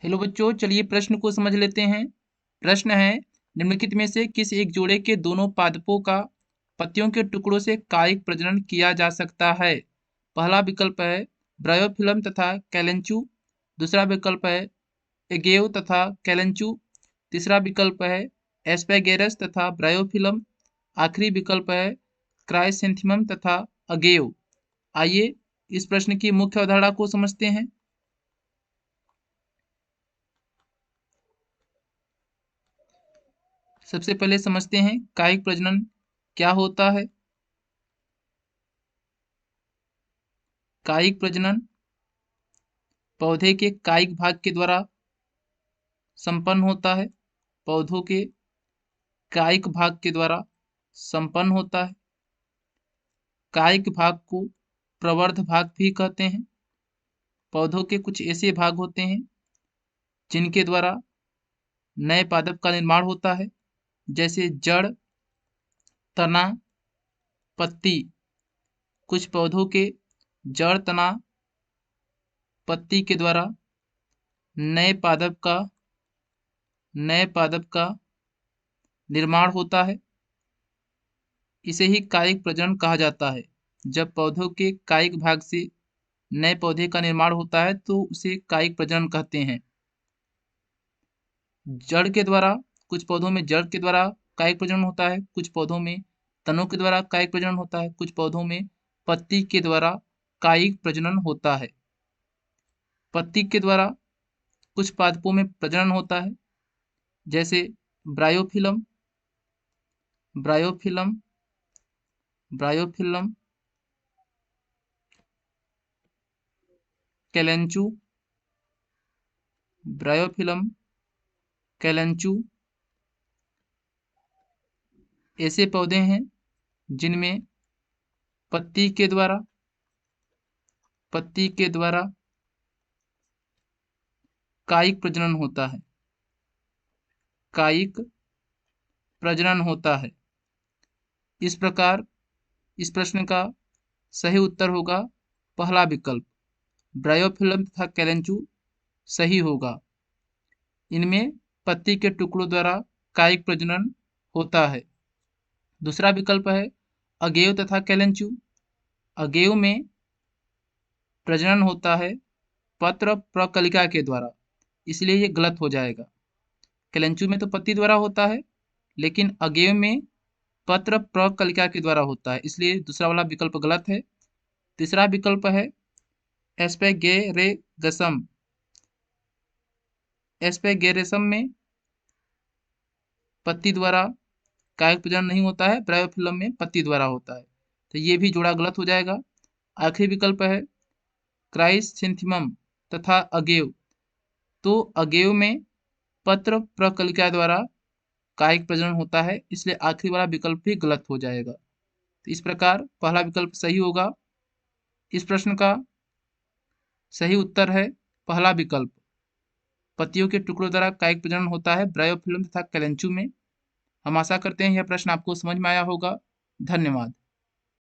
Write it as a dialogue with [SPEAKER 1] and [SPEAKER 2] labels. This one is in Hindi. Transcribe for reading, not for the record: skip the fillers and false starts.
[SPEAKER 1] हेलो बच्चों, चलिए प्रश्न को समझ लेते हैं। प्रश्न है, निम्नलिखित में से किस एक जोड़े के दोनों पादपों का पत्तियों के टुकड़ों से कायिक प्रजनन किया जा सकता है। पहला विकल्प है ब्रायोफिलम तथा कैलेंचू। दूसरा विकल्प है एगेव तथा कैलेंचू। तीसरा विकल्प है एस्पेगेरस तथा ब्रायोफिलम। आखिरी विकल्प है क्राइसेंथेमम तथा अगेव। आइए इस प्रश्न की मुख्य अवधारणा को समझते हैं। सबसे पहले समझते हैं कायिक प्रजनन क्या होता है। कायिक प्रजनन पौधे के कायिक भाग के द्वारा संपन्न होता है। पौधों के कायिक भाग के द्वारा संपन्न होता है। कायिक भाग को प्रवर्ध भाग भी कहते हैं। पौधों के कुछ ऐसे भाग होते हैं जिनके द्वारा नए पादप का निर्माण होता है, जैसे जड़, तना, पत्ती। कुछ पौधों के जड़, तना, पत्ती के द्वारा नए पादप का निर्माण होता है। इसे ही कायिक प्रजनन कहा जाता है। जब पौधों के कायिक भाग से नए पौधे का निर्माण होता है तो उसे कायिक प्रजनन कहते हैं। जड़ के द्वारा, कुछ पौधों में जड़ के द्वारा कायिक प्रजनन होता है, कुछ पौधों में तनों के द्वारा कायिक प्रजनन होता है, कुछ पौधों में पत्ती के द्वारा कायिक प्रजनन होता है। पत्ती के द्वारा कुछ पादपों में प्रजनन होता है, जैसे bryophyllum, bryophyllum, bryophyllum, Kalanchoe, bryophyllum, Kalanchoe. ऐसे पौधे हैं जिनमें पत्ती के द्वारा कायिक प्रजनन होता है। कायिक प्रजनन होता है। इस प्रकार इस प्रश्न का सही उत्तर होगा पहला विकल्प, ब्रायोफिलम तथा कैलेंचू सही होगा। इनमें पत्ती के टुकड़ों द्वारा कायिक प्रजनन होता है। दूसरा विकल्प है अगेव तथा कैलेंचू। अगेव में प्रजनन होता है पत्र प्रकलिका के द्वारा, इसलिए ये गलत हो जाएगा। कैलेंचू में तो पत्ती द्वारा होता है, लेकिन अगेव में पत्र प्रकलिका के द्वारा होता है, इसलिए दूसरा वाला विकल्प गलत है। तीसरा विकल्प है एस्पेगेरेगसम। एस्पेगेरेसम में पत्ती द्वारा कायिक प्रजनन नहीं होता है, ब्रायोफिलम में पत्ती द्वारा होता है, तो ये भी जोड़ा गलत हो जाएगा। आखिरी विकल्प है क्राइसेंथेमम तथा अगेव। तो अगेव में पत्र प्रकलिका द्वारा कायिक प्रजनन होता है, इसलिए आखिरी वाला विकल्प भी गलत हो जाएगा। तो इस प्रकार पहला विकल्प सही होगा। इस प्रश्न का सही उत्तर है पहला विकल्प, पत्तियों के टुकड़ों द्वारा कायिक प्रजनन होता है ब्रायोफिलम तथा कैलेंचू में। हम आशा करते हैं यह प्रश्न आपको समझ में आया होगा। धन्यवाद।